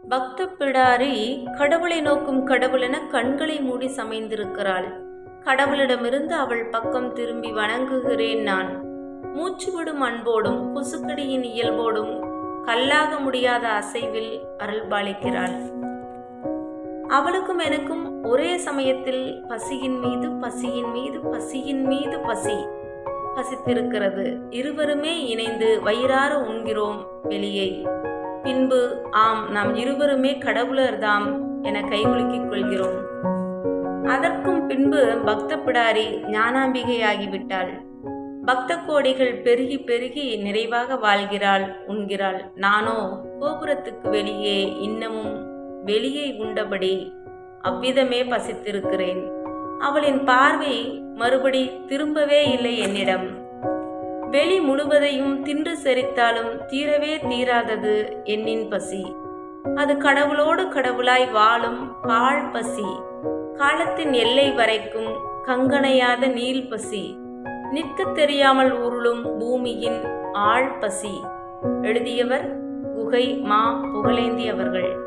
பக்த பிடாரி கடவுளை நோக்கும் கடவுளென கண்களை மூடி சமைந்திருக்கிறாள். கடவுளிடமிருந்து அவள் பக்கம் திரும்பி வணங்குகிறேன் நான். மூச்சுவிடும் அன்போடும் கொசுக்கடியின் இயல்போடும் கல்லாக முடியாத அசைவில் அருள்பாலிக்கிறாள். அவளுக்கும் எனக்கும் ஒரே சமயத்தில் பசியின் மீது பசியின் மீது பசியின் மீது பசி பசித்திருக்கிறது. இருவருமே இணைந்து வயிறார உண்கிறோம் வெளியை. பின்பு ஆம், நாம் இருவருமே கடவுளர்தாம் என கைகுலுக்கிக் கொள்கிறோம். அதற்கும் பின்பு பக்த பிடாரி ஞானாம்பிகையாகிவிட்டாள். பக்த கோடிகள் பெருகி பெருகி நிறைவாக வாழ்கிறாள், உண்கிறாள். நானோ கோபுரத்துக்கு வெளியே இன்னமும் வெளியை உண்டபடி அவ்விதமே பசித்திருக்கிறேன். அவளின் பார்வை மறுபடி திரும்பவே இல்லை என்னிடம். வெளி முழுவதையும் தின்று செரித்தாலும் தீரவே தீராதது என்னின் பசி. அது கடவுளோடு கடவுளாய் வாழும் பாழ் பசி. காலத்தின் எல்லை வரைக்கும் கங்கணையாத நீள் பசி. நிற்க தெரியாமல் உருளும் பூமியின் ஆழ் பசி. எழுதியவர் குகை மா புகழேந்தி அவர்கள்.